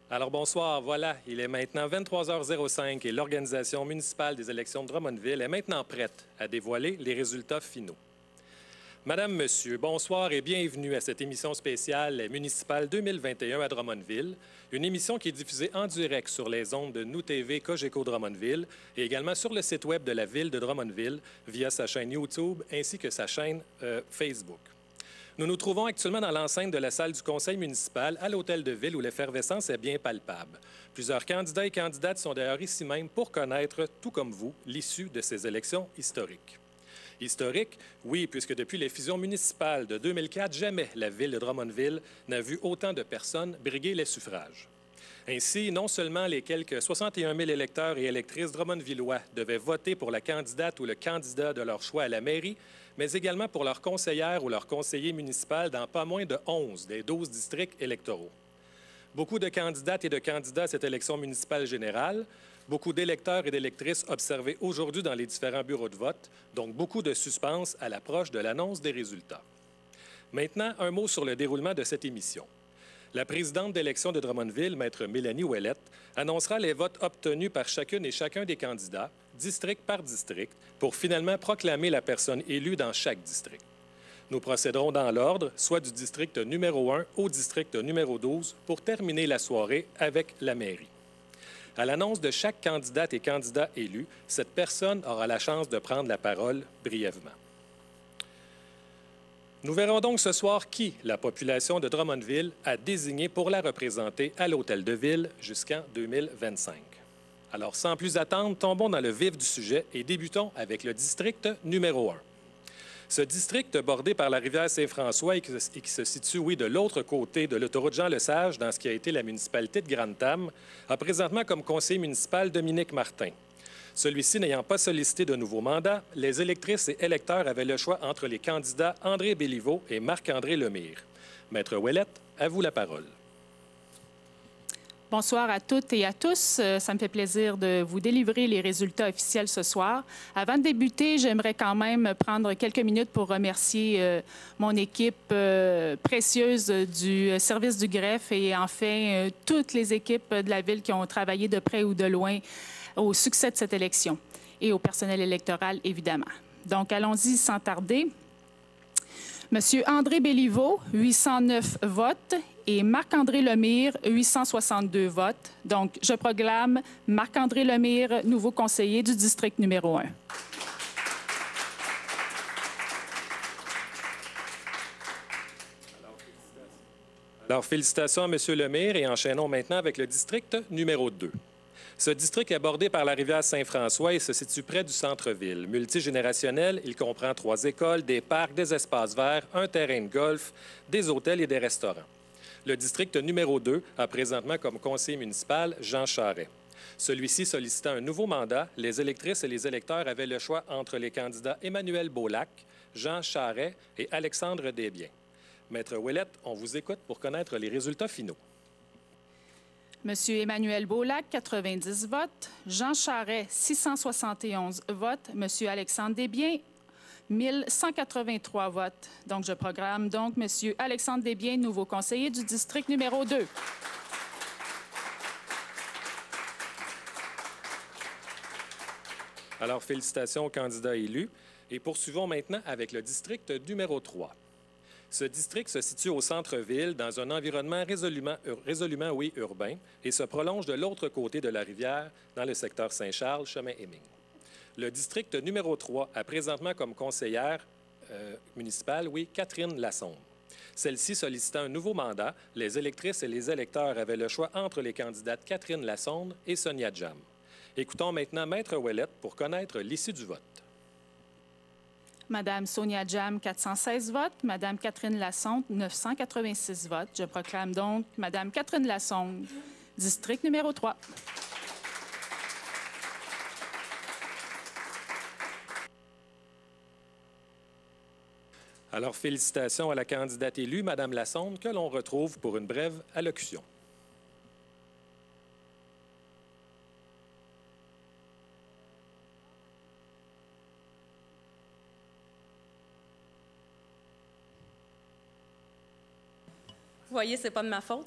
Alors bonsoir, voilà, il est maintenant 23h05 et l'Organisation municipale des élections de Drummondville est maintenant prête à dévoiler les résultats finaux. Madame, Monsieur, bonsoir et bienvenue à cette émission spéciale municipale 2021 à Drummondville, une émission qui est diffusée en direct sur les ondes de Nous TV Cogeco Drummondville et également sur le site web de la ville de Drummondville via sa chaîne YouTube ainsi que sa chaîne Facebook. Nous nous trouvons actuellement dans l'enceinte de la salle du conseil municipal à l'hôtel de ville où l'effervescence est bien palpable. Plusieurs candidats et candidates sont d'ailleurs ici même pour connaître, tout comme vous, l'issue de ces élections historiques. Historique, oui, puisque depuis les fusions municipales de 2004, jamais la ville de Drummondville n'a vu autant de personnes briguer les suffrages. Ainsi, non seulement les quelques 61 000 électeurs et électrices drummondvillois devaient voter pour la candidate ou le candidat de leur choix à la mairie, mais également pour leur conseillère ou leur conseiller municipal dans pas moins de 11 des 12 districts électoraux. Beaucoup de candidates et de candidats à cette élection municipale générale, beaucoup d'électeurs et d'électrices observés aujourd'hui dans les différents bureaux de vote, donc beaucoup de suspense à l'approche de l'annonce des résultats. Maintenant, un mot sur le déroulement de cette émission. La présidente d'élection de Drummondville, Maître Mélanie Ouellette, annoncera les votes obtenus par chacune et chacun des candidats, district par district, pour finalement proclamer la personne élue dans chaque district. Nous procéderons dans l'ordre, soit du district numéro 1 au district numéro 12, pour terminer la soirée avec la mairie. À l'annonce de chaque candidate et candidat élu, cette personne aura la chance de prendre la parole brièvement. Nous verrons donc ce soir qui la population de Drummondville a désigné pour la représenter à l'Hôtel de Ville jusqu'en 2025. Alors, sans plus attendre, tombons dans le vif du sujet et débutons avec le district numéro 1. Ce district bordé par la rivière Saint-François et qui se situe, oui, de l'autre côté de l'autoroute Jean-Lesage, dans ce qui a été la municipalité de Grantham, a présentement comme conseiller municipal Dominique Martin. Celui-ci n'ayant pas sollicité de nouveau mandat, les électrices et électeurs avaient le choix entre les candidats André Béliveau et Marc-André Lemire. Maître Ouellette, à vous la parole. Bonsoir à toutes et à tous. Ça me fait plaisir de vous délivrer les résultats officiels ce soir. Avant de débuter, j'aimerais quand même prendre quelques minutes pour remercier mon équipe précieuse du service du greffe et enfin toutes les équipes de la ville qui ont travaillé de près ou de loin au succès de cette élection et au personnel électoral, évidemment. Donc, allons-y sans tarder. Monsieur André Béliveau, 809 votes et Marc-André Lemire, 862 votes. Donc, je proclame Marc-André Lemire, nouveau conseiller du district numéro 1. Alors, félicitations à M. Lemire et enchaînons maintenant avec le district numéro 2. Ce district est bordé par la rivière Saint-François et se situe près du centre-ville. Multigénérationnel, il comprend 3 écoles, des parcs, des espaces verts, un terrain de golf, des hôtels et des restaurants. Le district numéro 2 a présentement comme conseiller municipal Jean Charest. Celui-ci sollicitant un nouveau mandat, les électrices et les électeurs avaient le choix entre les candidats Emmanuel Beaulac, Jean Charest et Alexandre Desbiens. Maître Ouellette, on vous écoute pour connaître les résultats finaux. Monsieur Emmanuel Beaulac, 90 votes. Jean Charest, 671 votes. Monsieur Alexandre Desbiens, 1183 votes. Donc, je proclame donc Monsieur Alexandre Desbiens, nouveau conseiller du district numéro 2. Alors, félicitations aux candidats élus. Et poursuivons maintenant avec le district numéro 3. Ce district se situe au centre-ville, dans un environnement résolument urbain, et se prolonge de l'autre côté de la rivière, dans le secteur Saint-Charles, chemin Hemming. Le district numéro 3 a présentement comme conseillère municipale, Catherine Lassonde. Celle-ci sollicitant un nouveau mandat, les électrices et les électeurs avaient le choix entre les candidates Catherine Lassonde et Sonia Jam. Écoutons maintenant Maître Ouellette pour connaître l'issue du vote. Madame Sonia Jam, 416 votes. Madame Catherine Lassonde, 986 votes. Je proclame donc Madame Catherine Lassonde, district numéro 3. Alors, félicitations à la candidate élue, Madame Lassonde, que l'on retrouve pour une brève allocution. Vous voyez, c'est pas de ma faute.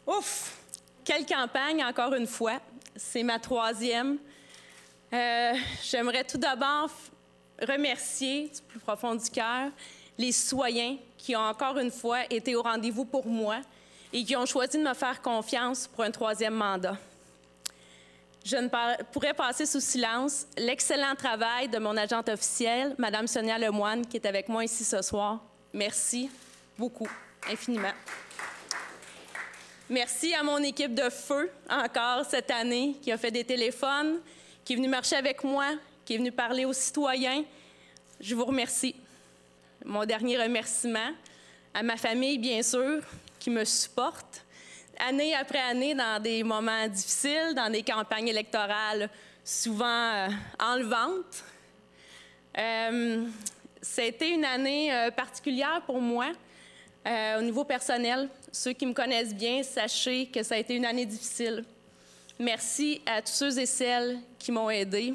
Ouf! Quelle campagne, encore une fois. C'est ma 3e. J'aimerais tout d'abord remercier, du plus profond du cœur, les citoyens qui ont encore une fois été au rendez-vous pour moi et qui ont choisi de me faire confiance pour un 3e mandat. Je ne pourrais passer sous silence l'excellent travail de mon agente officielle, Mme Sonia Lemoine, qui est avec moi ici ce soir. Merci beaucoup, infiniment. Merci à mon équipe de feu, encore cette année, qui a fait des téléphones, qui est venue marcher avec moi, qui est venue parler aux citoyens. Je vous remercie. Mon dernier remerciement à ma famille, bien sûr, qui me supporte, année après année, dans des moments difficiles, dans des campagnes électorales souvent enlevantes. Ça a été une année particulière pour moi. Au niveau personnel, ceux qui me connaissent bien, sachez que ça a été une année difficile. Merci à tous ceux et celles qui m'ont aidée.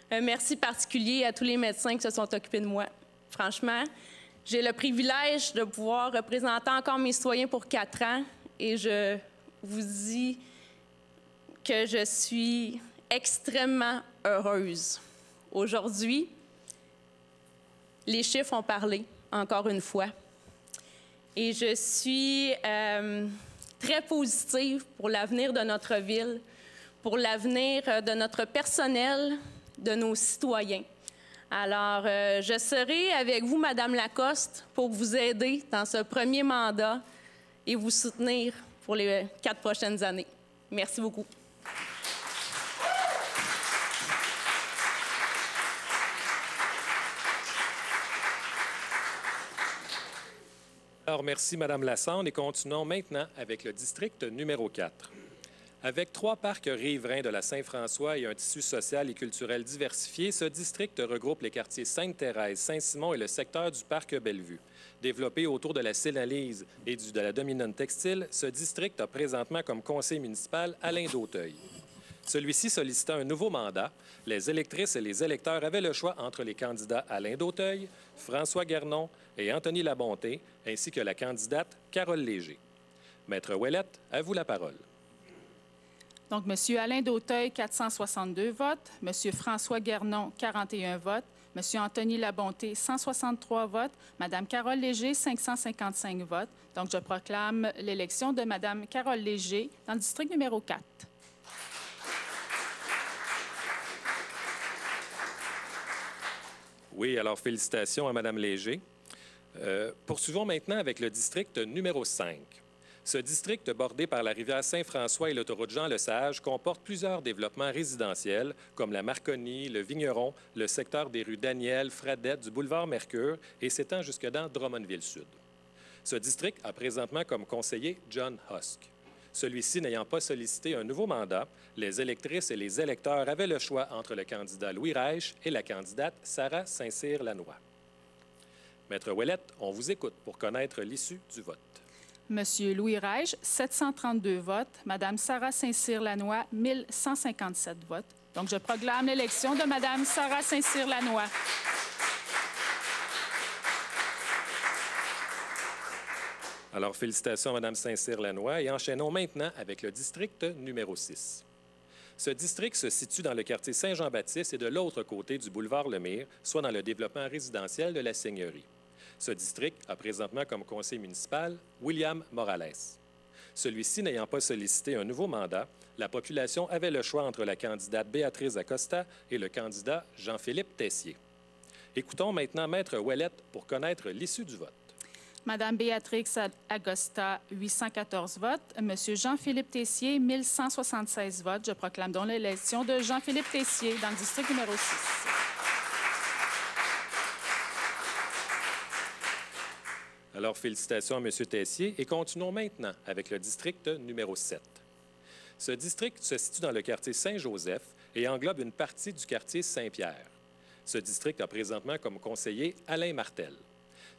Un merci particulier à tous les médecins qui se sont occupés de moi. Franchement, j'ai le privilège de pouvoir représenter encore mes citoyens pour 4 ans et je vous dis que je suis extrêmement heureuse. Aujourd'hui, les chiffres ont parlé, encore une fois. Et je suis très positive pour l'avenir de notre ville, pour l'avenir de notre personnel, de nos citoyens. Alors, je serai avec vous, Madame Lacoste, pour vous aider dans ce premier mandat et vous soutenir pour les 4 prochaines années. Merci beaucoup. Alors, merci, Mme Lassande, et continuons maintenant avec le district numéro 4. Avec 3 parcs riverains de la Saint-François et un tissu social et culturel diversifié, ce district regroupe les quartiers Sainte-Thérèse, Saint-Simon et le secteur du parc Bellevue. Développé autour de la Célanise et de la dominante textile, ce district a présentement comme conseil municipal Alain Dauteuil. Celui-ci sollicitant un nouveau mandat, les électrices et les électeurs avaient le choix entre les candidats Alain Dauteuil, François Guernon et Anthony Labonté, ainsi que la candidate Carole Léger. Maître Ouellette, à vous la parole. Donc, M. Alain Dauteuil, 462 votes. M. François Guernon, 41 votes. M. Anthony Labonté, 163 votes. Mme Carole Léger, 555 votes. Donc, je proclame l'élection de Mme Carole Léger dans le district numéro 4. Oui, alors félicitations à Mme Léger. Poursuivons maintenant avec le district numéro 5. Ce district, bordé par la rivière Saint-François et l'autoroute Jean-Lesage, comporte plusieurs développements résidentiels, comme la Marconi, le Vigneron, le secteur des rues Daniel, Fradette, du boulevard Mercure et s'étend jusque dans Drummondville-Sud. Ce district a présentement comme conseiller John Husk. Celui-ci n'ayant pas sollicité un nouveau mandat, les électrices et les électeurs avaient le choix entre le candidat Louis Reich et la candidate Sarah Saint-Cyr-Lannoy. Maître Ouellette, on vous écoute pour connaître l'issue du vote. Monsieur Louis Reich, 732 votes. Madame Sarah Saint-Cyr-Lannoy, 1157 votes. Donc, je proclame l'élection de Madame Sarah Saint-Cyr-Lannoy. Alors, félicitations à Mme Saint-Cyr-Lannoy et enchaînons maintenant avec le district numéro 6. Ce district se situe dans le quartier Saint-Jean-Baptiste et de l'autre côté du boulevard Lemire, soit dans le développement résidentiel de la Seigneurie. Ce district a présentement comme conseiller municipal William Morales. Celui-ci n'ayant pas sollicité un nouveau mandat, la population avait le choix entre la candidate Béatrice Acosta et le candidat Jean-Philippe Tessier. Écoutons maintenant Maître Ouellette pour connaître l'issue du vote. Madame Béatrix Acosta, 814 votes. Monsieur Jean-Philippe Tessier, 1176 votes. Je proclame donc l'élection de Jean-Philippe Tessier dans le district numéro 6. Alors, félicitations à M. Tessier et continuons maintenant avec le district numéro 7. Ce district se situe dans le quartier Saint-Joseph et englobe une partie du quartier Saint-Pierre. Ce district a présentement comme conseiller Alain Martel.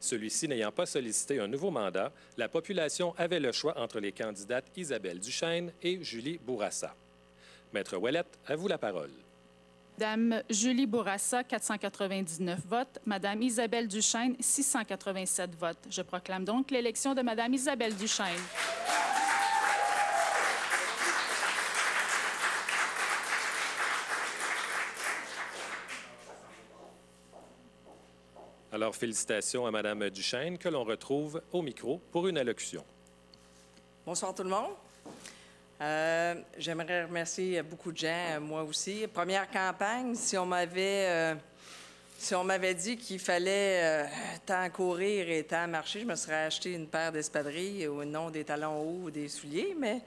Celui-ci n'ayant pas sollicité un nouveau mandat, la population avait le choix entre les candidates Isabelle Duchesne et Julie Bourassa. Maître Ouellette, à vous la parole. Madame Julie Bourassa, 499 votes. Madame Isabelle Duchesne, 687 votes. Je proclame donc l'élection de Madame Isabelle Duchesne. Alors, félicitations à Mme Duchesne, que l'on retrouve au micro pour une allocution. Bonsoir tout le monde. J'aimerais remercier beaucoup de gens, moi aussi. Première campagne, si on m'avait dit qu'il fallait tant courir et tant marcher, je me serais acheté une paire d'espadrilles ou non des talons hauts ou des souliers, mais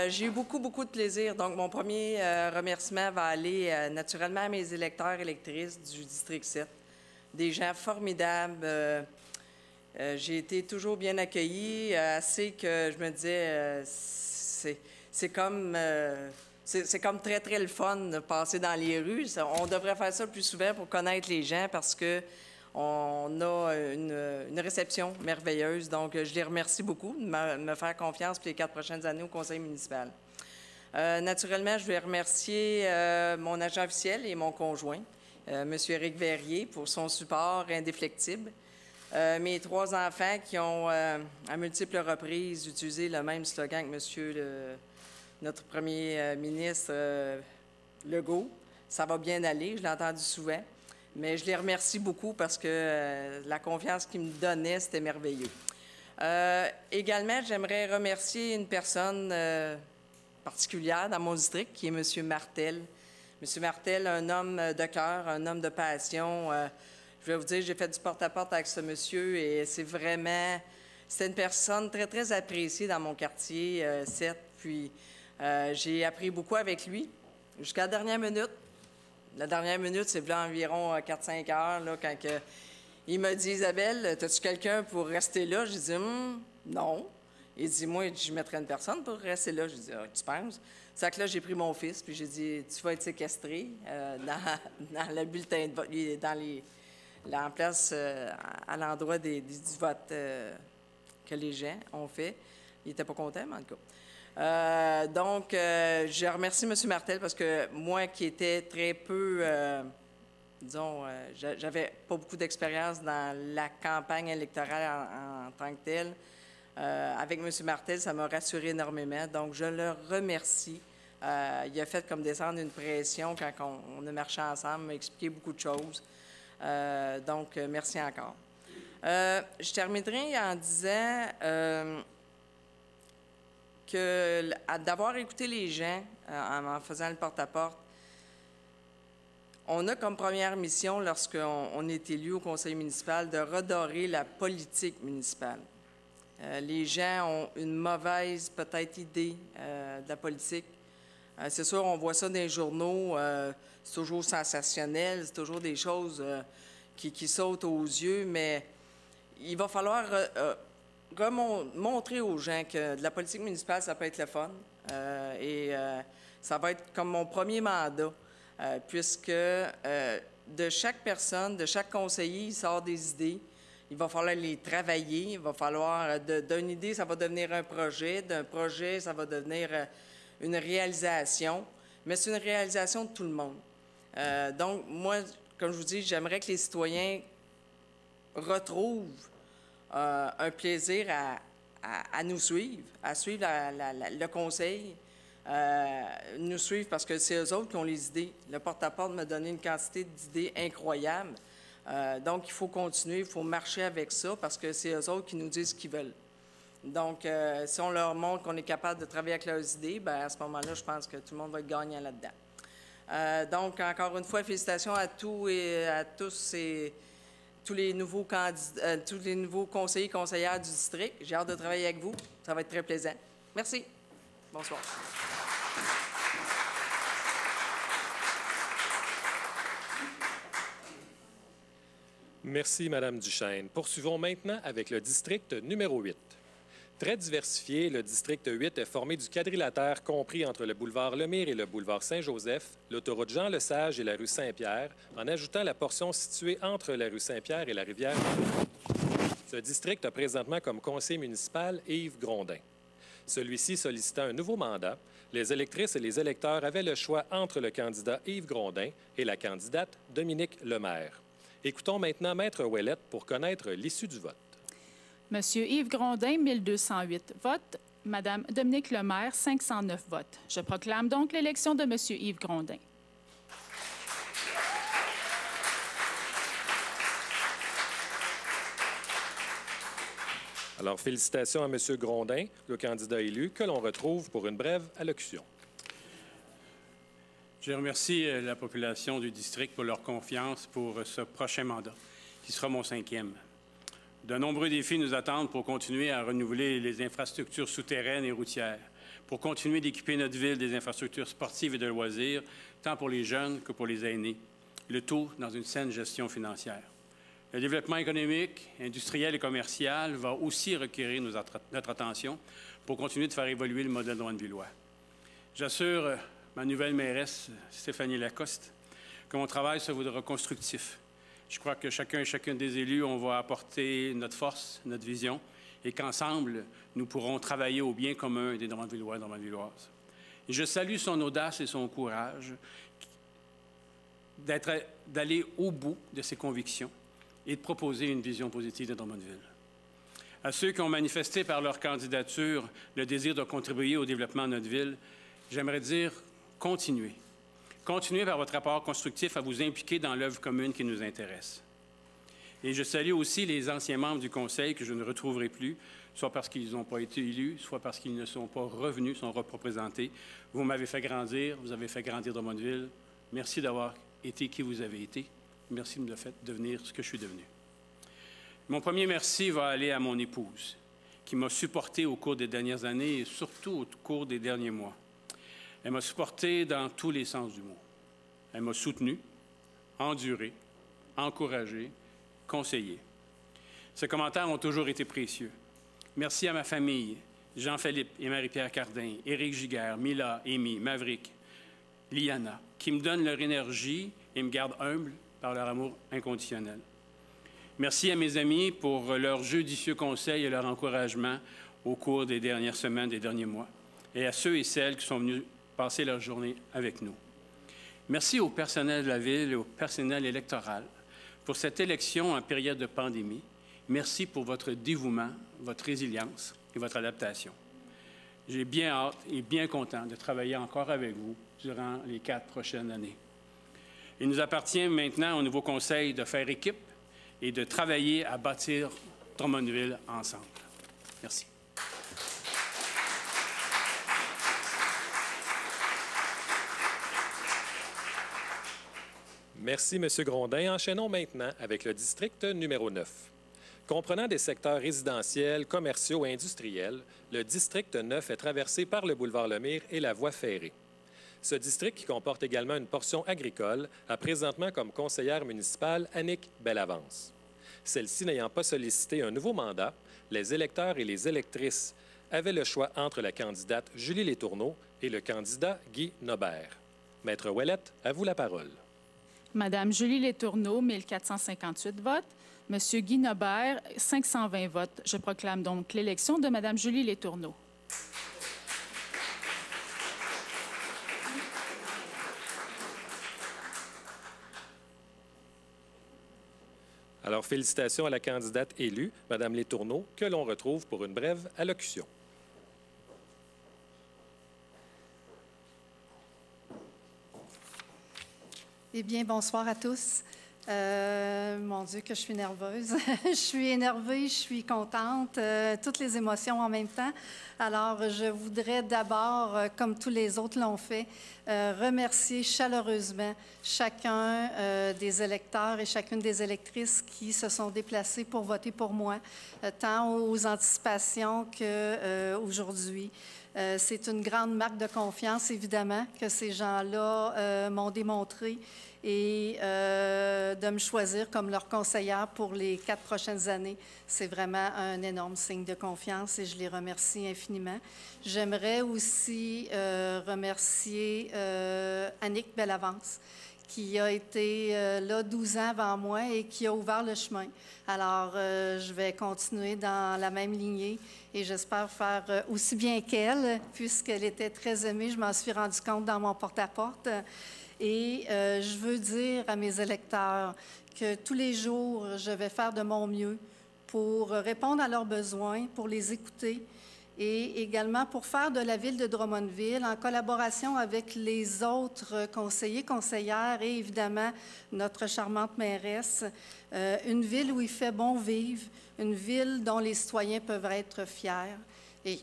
j'ai eu beaucoup de plaisir. Donc, mon premier remerciement va aller naturellement à mes électeurs et électrices du District 7. Des gens formidables. J'ai été toujours bien accueillie, assez que je me disais, c'est comme très, très le fun de passer dans les rues. On devrait faire ça plus souvent pour connaître les gens parce que on a une réception merveilleuse. Donc, je les remercie beaucoup de me faire confiance pour les 4 prochaines années au conseil municipal. Naturellement, je vais remercier mon agent officiel et mon conjoint, M. Éric Verrier, pour son support indéflectible. Mes 3 enfants qui ont, à multiples reprises, utilisé le même slogan que notre premier ministre Legault. Ça va bien aller, je l'ai entendu souvent. Mais je les remercie beaucoup parce que la confiance qu'ils me donnaient, c'était merveilleux. Également, j'aimerais remercier une personne particulière dans mon district, qui est M. Martel. M. Martel, un homme de cœur, un homme de passion. Je vais vous dire, j'ai fait du porte-à-porte avec ce monsieur et c'est une personne très, très appréciée dans mon quartier 7. Puis, j'ai appris beaucoup avec lui jusqu'à la dernière minute. La dernière minute, c'est environ 4-5 heures, là, quand il m'a dit « Isabelle, as-tu quelqu'un pour rester là? » J'ai dit « Non. » Il dit « Moi, je mettrais une personne pour rester là. » J'ai dit « Tu penses? » C'est que là, j'ai pris mon fils, puis j'ai dit « Tu vas être séquestré dans le bulletin de vote, en place à l'endroit du vote que les gens ont fait. » Il n'était pas content, mais en tout cas. Donc, je remercie M. Martel parce que moi qui étais très peu, j'avais pas beaucoup d'expérience dans la campagne électorale en tant que telle, avec M. Martel, ça m'a rassuré énormément. Donc, je le remercie. Il a fait comme descendre une pression quand on a marché ensemble, m'a expliqué beaucoup de choses. Donc, merci encore. Je terminerai en disant que d'avoir écouté les gens en faisant le porte-à-porte, on a comme première mission, lorsqu'on est élu au conseil municipal, de redorer la politique municipale. Les gens ont une mauvaise, peut-être, idée de la politique. C'est sûr, on voit ça dans les journaux, c'est toujours sensationnel, c'est toujours des choses qui sautent aux yeux, mais il va falloir montrer aux gens que de la politique municipale, ça peut être le fun. Ça va être comme mon premier mandat, puisque de chaque personne, de chaque conseiller, il sort des idées. Il va falloir les travailler. Il va falloir, d'une idée, ça va devenir un projet. D'un projet, ça va devenir une réalisation. Mais c'est une réalisation de tout le monde. Donc, moi, comme je vous dis, j'aimerais que les citoyens retrouvent un plaisir à nous suivre, à suivre le conseil, nous suivre parce que c'est eux autres qui ont les idées. Le porte-à-porte m'a donné une quantité d'idées incroyables. Donc, il faut continuer, il faut marcher avec ça parce que c'est eux autres qui nous disent ce qu'ils veulent. Donc, si on leur montre qu'on est capable de travailler avec leurs idées, bien, à ce moment-là, je pense que tout le monde va être gagnant là-dedans. Donc, encore une fois, félicitations à tous et à tous tous les nouveaux candidats, tous les nouveaux conseillers et conseillères du district. J'ai hâte de travailler avec vous. Ça va être très plaisant. Merci. Bonsoir. Merci, Mme Duchesne. Poursuivons maintenant avec le district numéro 8. Très diversifié, le district 8 est formé du quadrilatère compris entre le boulevard Lemire et le boulevard Saint-Joseph, l'autoroute Jean-Lesage et la rue Saint-Pierre, en ajoutant la portion située entre la rue Saint-Pierre et la rivière. Ce district a présentement comme conseiller municipal Yves Grondin. Celui-ci sollicitant un nouveau mandat, les électrices et les électeurs avaient le choix entre le candidat Yves Grondin et la candidate Dominique Lemaire. Écoutons maintenant Maître Ouellette pour connaître l'issue du vote. Monsieur Yves Grondin, 1208 votes. Madame Dominique Lemaire, 509 votes. Je proclame donc l'élection de Monsieur Yves Grondin. Alors, félicitations à M. Grondin, le candidat élu, que l'on retrouve pour une brève allocution. Je remercie la population du district pour leur confiance pour ce prochain mandat, qui sera mon 5e. De nombreux défis nous attendent pour continuer à renouveler les infrastructures souterraines et routières, pour continuer d'équiper notre ville des infrastructures sportives et de loisirs, tant pour les jeunes que pour les aînés, le tout dans une saine gestion financière. Le développement économique, industriel et commercial va aussi requérir notre attention pour continuer de faire évoluer le modèle drummondvillois. J'assure ma nouvelle mairesse, Stéphanie Lacoste, que mon travail se voudra constructif. Je crois que chacun et chacune des élus, on va apporter notre force, notre vision, et qu'ensemble, nous pourrons travailler au bien commun des Drummondvillois et Drummondvilloises. Et je salue son audace et son courage d'aller au bout de ses convictions et de proposer une vision positive de Drummondville. À ceux qui ont manifesté par leur candidature le désir de contribuer au développement de notre ville, j'aimerais dire continuez. Continuez par votre rapport constructif à vous impliquer dans l'œuvre commune qui nous intéresse. Et je salue aussi les anciens membres du Conseil que je ne retrouverai plus, soit parce qu'ils n'ont pas été élus, soit parce qu'ils ne sont pas revenus, sont représentés. Vous m'avez fait grandir, vous avez fait grandir Drummondville. Merci d'avoir été qui vous avez été. Merci de me faire devenir ce que je suis devenu. Mon premier merci va aller à mon épouse, qui m'a supporté au cours des dernières années et surtout au cours des derniers mois. Elle m'a supporté dans tous les sens du mot. Elle m'a soutenu, enduré, encouragé, conseillé. Ces commentaires ont toujours été précieux. Merci à ma famille, Jean-Philippe et Marie-Pierre Cardin, Éric Giguère, Mila, Amy, Maverick, Liana, qui me donnent leur énergie et me gardent humble par leur amour inconditionnel. Merci à mes amis pour leurs judicieux conseils et leur encouragement au cours des dernières semaines, des derniers mois, et à ceux et celles qui sont venus passer leur journée avec nous. Merci au personnel de la Ville et au personnel électoral pour cette élection en période de pandémie. Merci pour votre dévouement, votre résilience et votre adaptation. J'ai bien hâte et bien content de travailler encore avec vous durant les 4 prochaines années. Il nous appartient maintenant au nouveau conseil de faire équipe et de travailler à bâtir Drummondville ensemble. Merci. Merci, M. Grondin. Enchaînons maintenant avec le district numéro 9. Comprenant des secteurs résidentiels, commerciaux et industriels, le district 9 est traversé par le boulevard Lemire et la voie ferrée. Ce district, qui comporte également une portion agricole, a présentement comme conseillère municipale Annick Bellavance. Celle-ci n'ayant pas sollicité un nouveau mandat, les électeurs et les électrices avaient le choix entre la candidate Julie Letourneau et le candidat Guy Nobert. Maître Ouellette, à vous la parole. Madame Julie Letourneau, 1458 votes. Monsieur Guy Nobert, 520 votes. Je proclame donc l'élection de Madame Julie Letourneau. Alors, félicitations à la candidate élue, Mme Letourneau, que l'on retrouve pour une brève allocution. Eh bien, bonsoir à tous. Mon Dieu, que je suis nerveuse. Je suis énervée, je suis contente, toutes les émotions en même temps. Alors, je voudrais d'abord, comme tous les autres l'ont fait, remercier chaleureusement chacun des électeurs et chacune des électrices qui se sont déplacés pour voter pour moi, tant aux anticipations qu'aujourd'hui. C'est une grande marque de confiance, évidemment, que ces gens-là m'ont démontré et de me choisir comme leur conseillère pour les 4 prochaines années. C'est vraiment un énorme signe de confiance et je les remercie infiniment. J'aimerais aussi remercier Annick Bellavance, qui a été là 12 ans avant moi et qui a ouvert le chemin. Alors, je vais continuer dans la même lignée et j'espère faire aussi bien qu'elle, puisqu'elle était très aimée. Je m'en suis rendu compte dans mon porte-à-porte. Et je veux dire à mes électeurs que tous les jours, je vais faire de mon mieux pour répondre à leurs besoins, pour les écouter et également pour faire de la ville de Drummondville, en collaboration avec les autres conseillers, conseillères et évidemment notre charmante mairesse, une ville où il fait bon vivre, une ville dont les citoyens peuvent être fiers. Et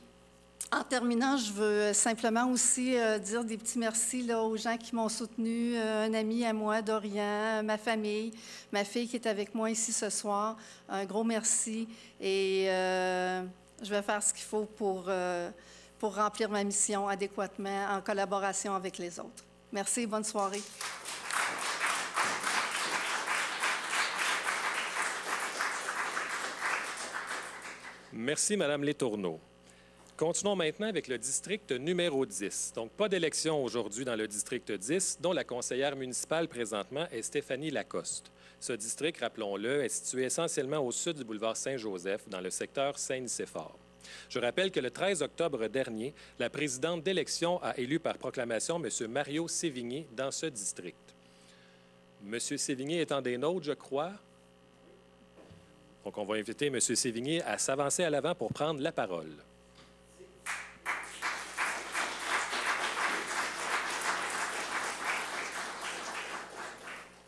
en terminant, je veux simplement aussi dire des petits merci là, aux gens qui m'ont soutenu, un ami à moi, Dorian, ma famille, ma fille qui est avec moi ici ce soir. Un gros merci et je vais faire ce qu'il faut pour remplir ma mission adéquatement en collaboration avec les autres. Merci et bonne soirée. Merci, Mme Letourneau. Continuons maintenant avec le district numéro 10. Donc, pas d'élection aujourd'hui dans le district 10, dont la conseillère municipale présentement est Stéphanie Lacoste. Ce district, rappelons-le, est situé essentiellement au sud du boulevard Saint-Joseph, dans le secteur Saint-Nicéphore. Je rappelle que le 13 octobre dernier, la présidente d'élection a élu par proclamation M. Mario Sévigné dans ce district. M. Sévigné étant des nôtres, je crois. Donc, on va inviter M. Sévigné à s'avancer à l'avant pour prendre la parole.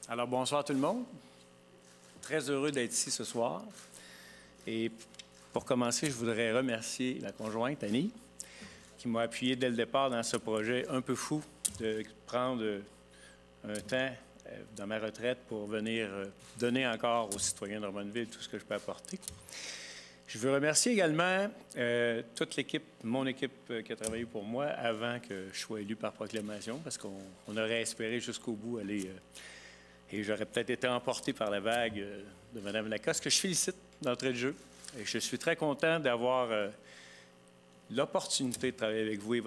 Alors, bonsoir tout le monde. Très heureux d'être ici ce soir. Et pour commencer, je voudrais remercier ma conjointe, Annie, qui m'a appuyé dès le départ dans ce projet un peu fou de prendre un temps dans ma retraite pour venir donner encore aux citoyens de Drummondville tout ce que je peux apporter. Je veux remercier également toute l'équipe, mon équipe qui a travaillé pour moi avant que je sois élu par proclamation, parce qu'on aurait espéré jusqu'au bout aller... Et j'aurais peut-être été emporté par la vague de Mme Lacoste, que je félicite d'entrée de jeu. Et je suis très content d'avoir l'opportunité de travailler avec vous et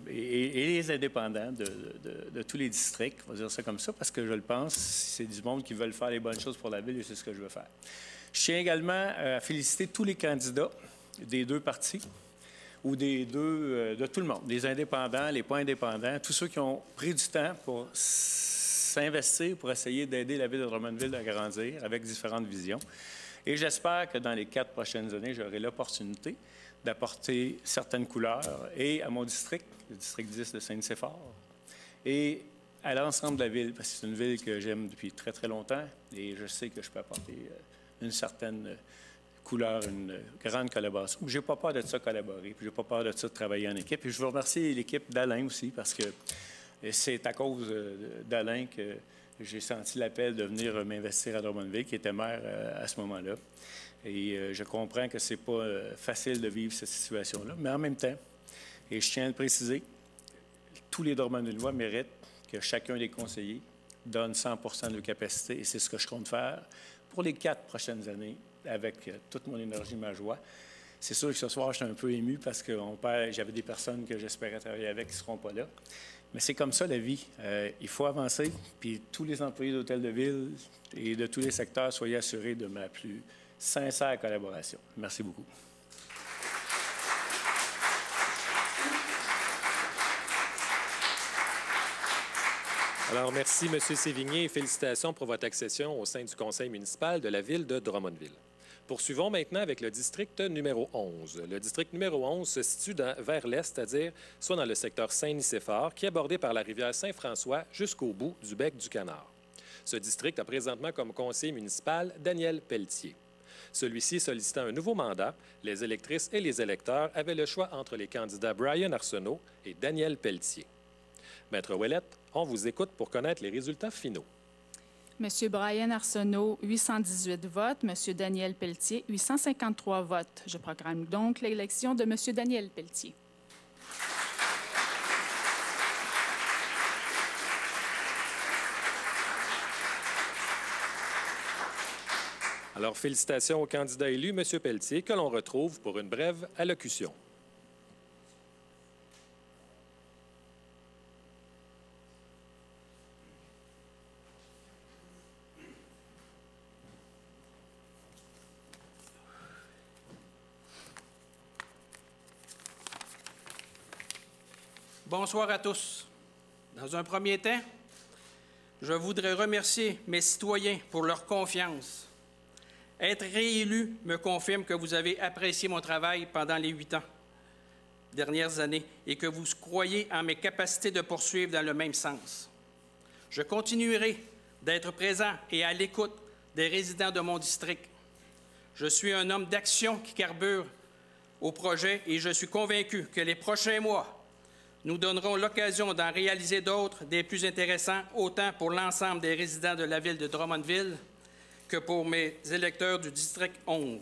les indépendants de tous les districts, on va dire ça comme ça, parce que je le pense, c'est du monde qui veulent faire les bonnes choses pour la ville et c'est ce que je veux faire. Je tiens également à féliciter tous les candidats des deux partis ou de tout le monde, les indépendants, les pas indépendants, tous ceux qui ont pris du temps pour s'investir pour essayer d'aider la ville de Drummondville à grandir avec différentes visions. Et j'espère que dans les 4 prochaines années, j'aurai l'opportunité d'apporter certaines couleurs et à mon district, le district 10 de Saint-Nicéphore, et à l'ensemble de la ville, parce que c'est une ville que j'aime depuis très, très longtemps et je sais que je peux apporter une certaine couleur, une grande collaboration. Je n'ai pas peur de ça collaborer, puis je n'ai pas peur de ça de travailler en équipe. Et je veux remercier l'équipe d'Alain aussi, parce que c'est à cause d'Alain que j'ai senti l'appel de venir m'investir à Drummondville, qui était maire à ce moment-là. Et je comprends que ce n'est pas facile de vivre cette situation-là, mais en même temps, et je tiens à le préciser, tous les Drummondvillois méritent que chacun des conseillers donne 100 de leur capacité, et c'est ce que je compte faire pour les 4 prochaines années, avec toute mon énergie, ma joie. C'est sûr que ce soir, je suis un peu ému parce que j'avais des personnes que j'espérais travailler avec qui ne seront pas là. Mais c'est comme ça, la vie. Il faut avancer. Puis tous les employés d'hôtels de ville et de tous les secteurs, soyez assurés de ma plus sincère collaboration. Merci beaucoup. Alors, merci, M. Sévigné, et félicitations pour votre accession au sein du conseil municipal de la ville de Drummondville. Poursuivons maintenant avec le district numéro 11. Le district numéro 11 se situe vers l'est, c'est-à-dire soit dans le secteur Saint-Nicéphore, qui est bordé par la rivière Saint-François jusqu'au bout du bec du Canard. Ce district a présentement comme conseiller municipal Daniel Pelletier. Celui-ci sollicitant un nouveau mandat, les électrices et les électeurs avaient le choix entre les candidats Brian Arsenault et Daniel Pelletier. Maître Ouellette, on vous écoute pour connaître les résultats finaux. Monsieur Brian Arsenault, 818 votes. Monsieur Daniel Pelletier, 853 votes. Je proclame donc l'élection de Monsieur Daniel Pelletier. Alors, félicitations au candidat élu, M. Pelletier, que l'on retrouve pour une brève allocution. Bonsoir à tous. Dans un premier temps, je voudrais remercier mes citoyens pour leur confiance. Être réélu me confirme que vous avez apprécié mon travail pendant les 8 ans. dernières années et que vous croyez en mes capacités de poursuivre dans le même sens. Je continuerai d'être présent et à l'écoute des résidents de mon district. Je suis un homme d'action qui carbure au projet et je suis convaincu que les prochains mois nous donneront l'occasion d'en réaliser d'autres, des plus intéressants, autant pour l'ensemble des résidents de la ville de Drummondville que pour mes électeurs du district 11.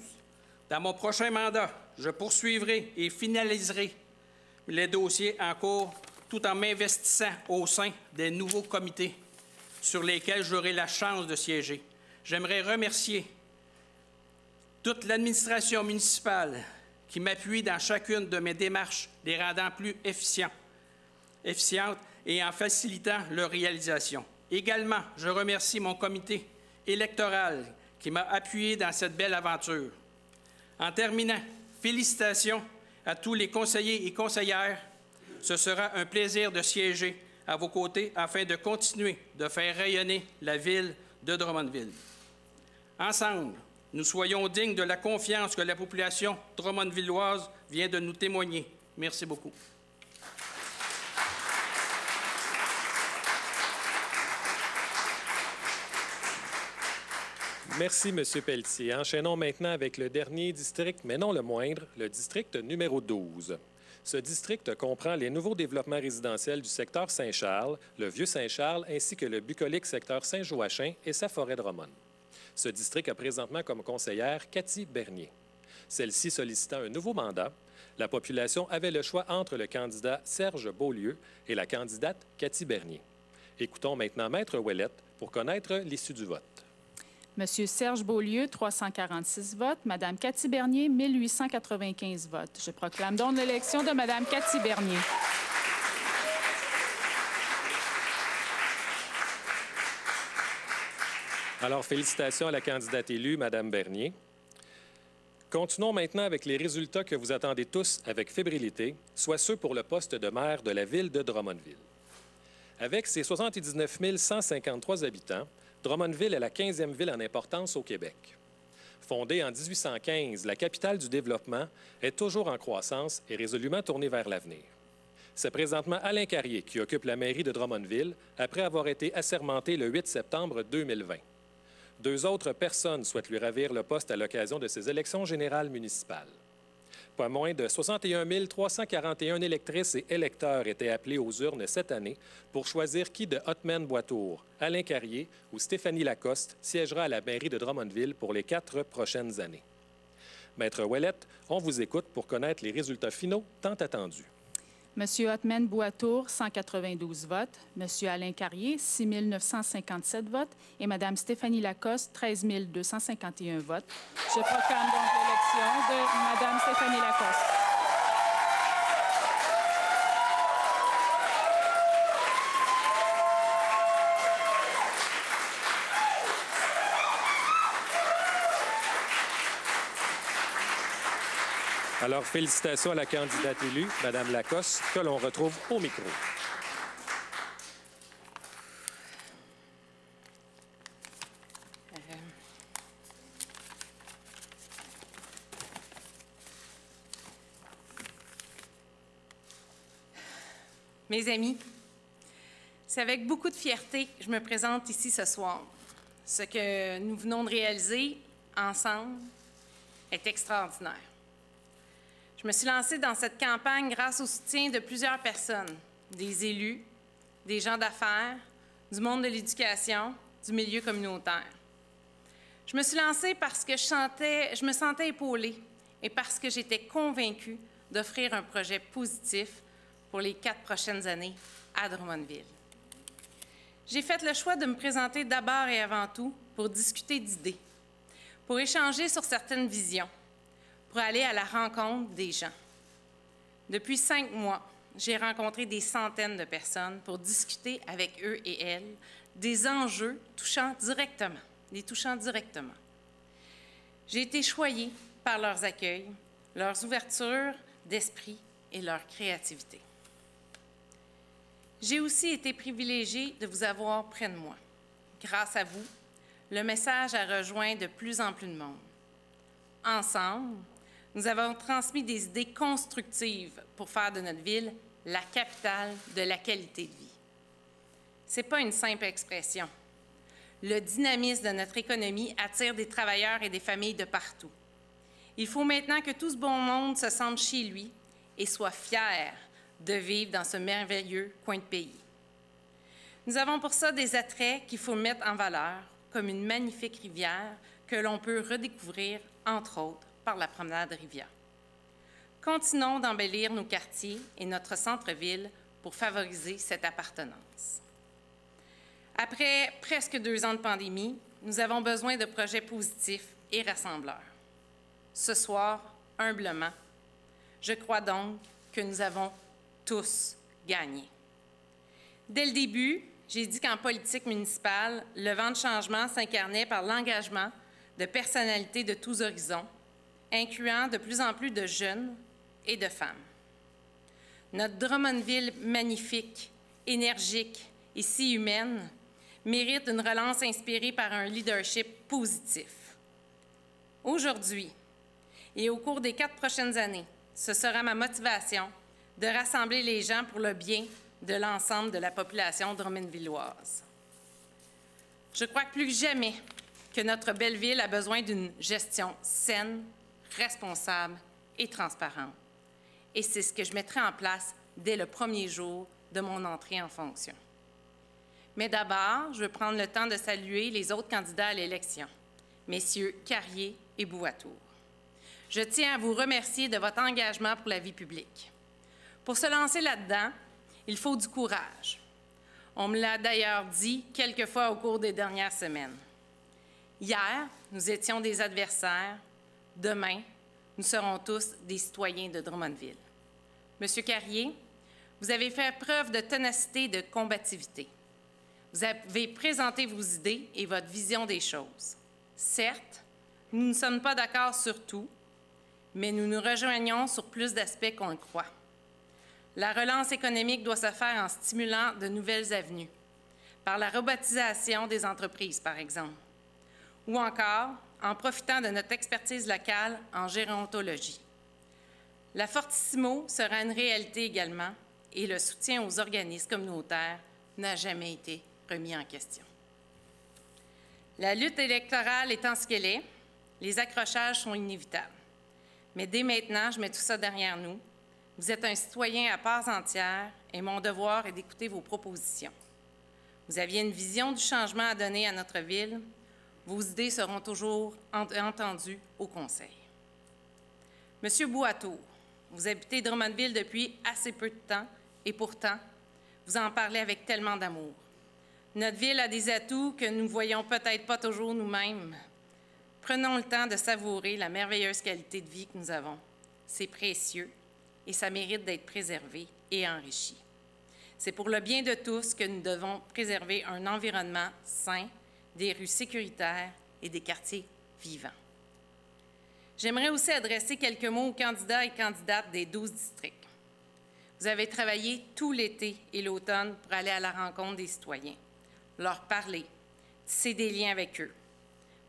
Dans mon prochain mandat, je poursuivrai et finaliserai les dossiers en cours tout en m'investissant au sein des nouveaux comités sur lesquels j'aurai la chance de siéger. J'aimerais remercier toute l'administration municipale qui m'appuie dans chacune de mes démarches, les rendant plus efficientes et en facilitant leur réalisation. Également, je remercie mon comité électoral qui m'a appuyé dans cette belle aventure. En terminant, félicitations à tous les conseillers et conseillères. Ce sera un plaisir de siéger à vos côtés afin de continuer de faire rayonner la ville de Drummondville. Ensemble, nous soyons dignes de la confiance que la population drummondvilloise vient de nous témoigner. Merci beaucoup. Merci, M. Pelletier. Enchaînons maintenant avec le dernier district, mais non le moindre, le district numéro 12. Ce district comprend les nouveaux développements résidentiels du secteur Saint-Charles, le Vieux-Saint-Charles, ainsi que le bucolique secteur Saint-Joachim et sa forêt de Romane. Ce district a présentement comme conseillère Cathy Bernier. Celle-ci sollicitant un nouveau mandat, la population avait le choix entre le candidat Serge Beaulieu et la candidate Cathy Bernier. Écoutons maintenant Maître Ouellette pour connaître l'issue du vote. Monsieur Serge Beaulieu, 346 votes. Madame Cathy Bernier, 1895 votes. Je proclame donc l'élection de Madame Cathy Bernier. Alors, félicitations à la candidate élue, Madame Bernier. Continuons maintenant avec les résultats que vous attendez tous avec fébrilité, soit ceux pour le poste de maire de la ville de Drummondville. Avec ses 79 153 habitants, Drummondville est la 15e ville en importance au Québec. Fondée en 1815, la capitale du développement est toujours en croissance et résolument tournée vers l'avenir. C'est présentement Alain Carrier qui occupe la mairie de Drummondville après avoir été assermenté le 8 septembre 2020. 2 autres personnes souhaitent lui ravir le poste à l'occasion de ces élections générales municipales. Pas moins de 61 341 électrices et électeurs étaient appelés aux urnes cette année pour choisir qui de Hotman-Boitour, Alain Carrier ou Stéphanie Lacoste siégera à la mairie de Drummondville pour les 4 prochaines années. Maître Ouellette, on vous écoute pour connaître les résultats finaux tant attendus. Monsieur Hotman-Boitour, 192 votes. Monsieur Alain Carrier, 6 957 votes. Et Madame Stéphanie Lacoste, 13 251 votes. Je proclame donc l'élection de Madame Stéphanie Lacoste. Alors, félicitations à la candidate élue, Mme Lacoste, que l'on retrouve au micro. Mes amis, c'est avec beaucoup de fierté que je me présente ici ce soir. Ce que nous venons de réaliser ensemble est extraordinaire. Je me suis lancée dans cette campagne grâce au soutien de plusieurs personnes, des élus, des gens d'affaires, du monde de l'éducation, du milieu communautaire. Je me suis lancée parce que je me sentais épaulée et parce que j'étais convaincue d'offrir un projet positif pour les 4 prochaines années à Drummondville. J'ai fait le choix de me présenter d'abord et avant tout pour discuter d'idées, pour échanger sur certaines visions, pour aller à la rencontre des gens. Depuis 5 mois, j'ai rencontré des centaines de personnes pour discuter avec eux et elles des enjeux les touchant directement. J'ai été choyée par leurs accueils, leurs ouvertures d'esprit et leur créativité. J'ai aussi été privilégiée de vous avoir près de moi. Grâce à vous, le message a rejoint de plus en plus de monde. Ensemble, nous avons transmis des idées constructives pour faire de notre ville la capitale de la qualité de vie. Ce n'est pas une simple expression. Le dynamisme de notre économie attire des travailleurs et des familles de partout. Il faut maintenant que tout ce bon monde se sente chez lui et soit fier de vivre dans ce merveilleux coin de pays. Nous avons pour ça des attraits qu'il faut mettre en valeur, comme une magnifique rivière que l'on peut redécouvrir, entre autres, par la promenade Rivière. Continuons d'embellir nos quartiers et notre centre-ville pour favoriser cette appartenance. Après presque 2 ans de pandémie, nous avons besoin de projets positifs et rassembleurs. Ce soir, humblement, je crois donc que nous avons tous gagné. Dès le début, j'ai dit qu'en politique municipale, le vent de changement s'incarnait par l'engagement de personnalités de tous horizons, incluant de plus en plus de jeunes et de femmes. Notre Drummondville magnifique, énergique et si humaine mérite une relance inspirée par un leadership positif. Aujourd'hui et au cours des 4 prochaines années, ce sera ma motivation de rassembler les gens pour le bien de l'ensemble de la population drummondvilloise. Je crois que plus que jamais que notre belle ville a besoin d'une gestion saine, responsable et transparente. Et c'est ce que je mettrai en place dès le premier jour de mon entrée en fonction. Mais d'abord, je veux prendre le temps de saluer les autres candidats à l'élection, messieurs Carrier et Bouatour. Je tiens à vous remercier de votre engagement pour la vie publique. Pour se lancer là-dedans, il faut du courage. On me l'a d'ailleurs dit quelques fois au cours des dernières semaines. Hier, nous étions des adversaires. Demain, nous serons tous des citoyens de Drummondville. Monsieur Carrier, vous avez fait preuve de ténacité et de combativité. Vous avez présenté vos idées et votre vision des choses. Certes, nous ne sommes pas d'accord sur tout, mais nous nous rejoignons sur plus d'aspects qu'on le croit. La relance économique doit se faire en stimulant de nouvelles avenues, par la robotisation des entreprises, par exemple, ou encore en profitant de notre expertise locale en gérontologie. La Fortissimo sera une réalité également, et le soutien aux organismes communautaires n'a jamais été remis en question. La lutte électorale étant ce qu'elle est, les accrochages sont inévitables. Mais dès maintenant, je mets tout ça derrière nous. Vous êtes un citoyen à part entière et mon devoir est d'écouter vos propositions. Vous aviez une vision du changement à donner à notre ville. Vos idées seront toujours entendues au Conseil. Monsieur Bouatour, vous habitez Drummondville depuis assez peu de temps et pourtant, vous en parlez avec tellement d'amour. Notre ville a des atouts que nous ne voyons peut-être pas toujours nous-mêmes. Prenons le temps de savourer la merveilleuse qualité de vie que nous avons. C'est précieux et ça mérite d'être préservé et enrichi. C'est pour le bien de tous que nous devons préserver un environnement sain, des rues sécuritaires et des quartiers vivants. J'aimerais aussi adresser quelques mots aux candidats et candidates des 12 districts. Vous avez travaillé tout l'été et l'automne pour aller à la rencontre des citoyens, leur parler, tisser des liens avec eux.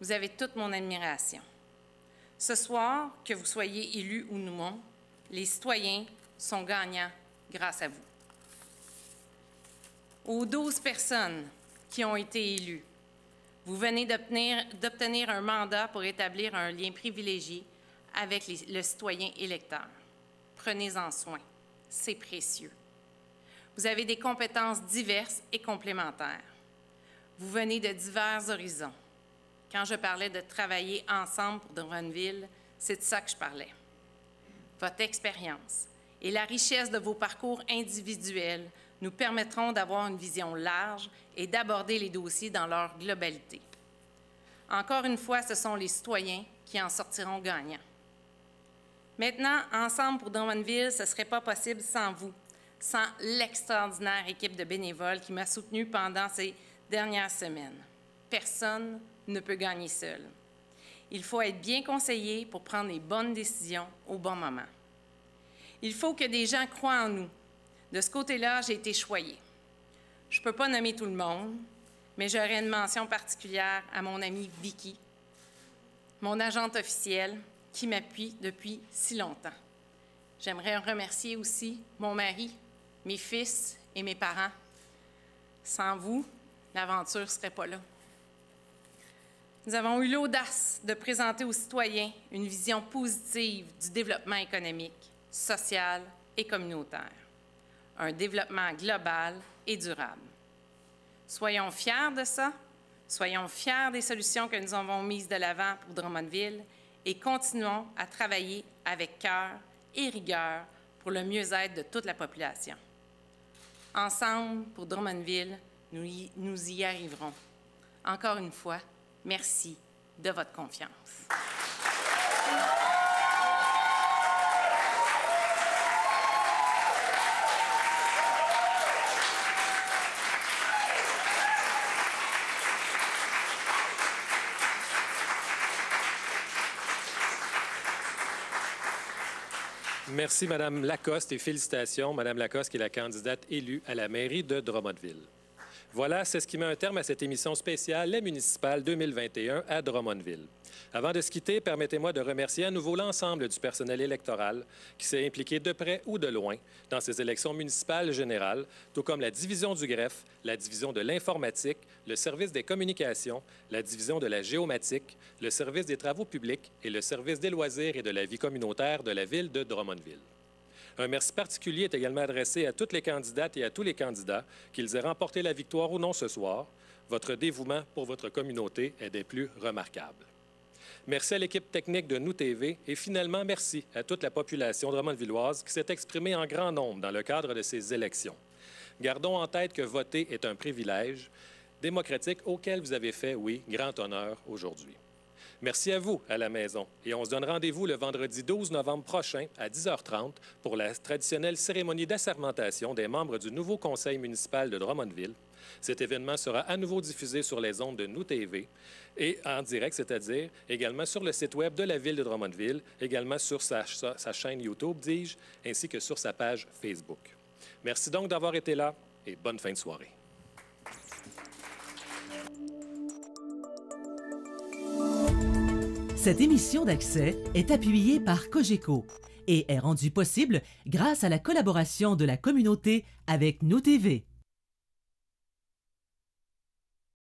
Vous avez toute mon admiration. Ce soir, que vous soyez élus ou non, les citoyens sont gagnants grâce à vous. Aux 12 personnes qui ont été élues, vous venez d'obtenir un mandat pour établir un lien privilégié avec le citoyen électeur. Prenez-en soin, c'est précieux. Vous avez des compétences diverses et complémentaires. Vous venez de divers horizons. Quand je parlais de travailler ensemble pour Drummondville, c'est de ça que je parlais. Votre expérience et la richesse de vos parcours individuels nous permettront d'avoir une vision large et d'aborder les dossiers dans leur globalité. Encore une fois, ce sont les citoyens qui en sortiront gagnants. Maintenant, ensemble pour Drummondville, ce ne serait pas possible sans vous, sans l'extraordinaire équipe de bénévoles qui m'a soutenue pendant ces dernières semaines. Personne ne peut gagner seul. Il faut être bien conseillé pour prendre les bonnes décisions au bon moment. Il faut que des gens croient en nous. De ce côté-là, j'ai été choyée. Je ne peux pas nommer tout le monde, mais j'aurai une mention particulière à mon amie Vicky, mon agente officielle, qui m'appuient depuis si longtemps. J'aimerais remercier aussi mon mari, mes fils et mes parents. Sans vous, l'aventure ne serait pas là. Nous avons eu l'audace de présenter aux citoyens une vision positive du développement économique, social et communautaire. Un développement global et durable. Soyons fiers de ça, soyons fiers des solutions que nous avons mises de l'avant pour Drummondville et continuons à travailler avec cœur et rigueur pour le mieux-être de toute la population. Ensemble, pour Drummondville, nous y arriverons. Encore une fois, merci de votre confiance. Merci, Mme Lacoste, et félicitations, Mme Lacoste, qui est la candidate élue à la mairie de Drummondville. Voilà, c'est ce qui met un terme à cette émission spéciale, la municipale 2021 à Drummondville. Avant de se quitter, permettez-moi de remercier à nouveau l'ensemble du personnel électoral qui s'est impliqué de près ou de loin dans ces élections municipales générales, tout comme la division du greffe, la division de l'informatique, le service des communications, la division de la géomatique, le service des travaux publics et le service des loisirs et de la vie communautaire de la ville de Drummondville. Un merci particulier est également adressé à toutes les candidates et à tous les candidats, qu'ils aient remporté la victoire ou non ce soir. Votre dévouement pour votre communauté est des plus remarquables. Merci à l'équipe technique de Nous TV et finalement, merci à toute la population drummondvilloise qui s'est exprimée en grand nombre dans le cadre de ces élections. Gardons en tête que voter est un privilège démocratique auquel vous avez fait, oui, grand honneur aujourd'hui. Merci à vous, à la maison. Et on se donne rendez-vous le vendredi 12 novembre prochain à 10h30 pour la traditionnelle cérémonie d'assermentation des membres du nouveau conseil municipal de Drummondville. Cet événement sera à nouveau diffusé sur les ondes de Nous TV et en direct, c'est-à-dire également sur le site web de la ville de Drummondville, également sur sa chaîne YouTube, dis-je, ainsi que sur sa page Facebook. Merci donc d'avoir été là et bonne fin de soirée. Cette émission d'Accès est appuyée par Cogeco et est rendue possible grâce à la collaboration de la communauté avec Nous TV.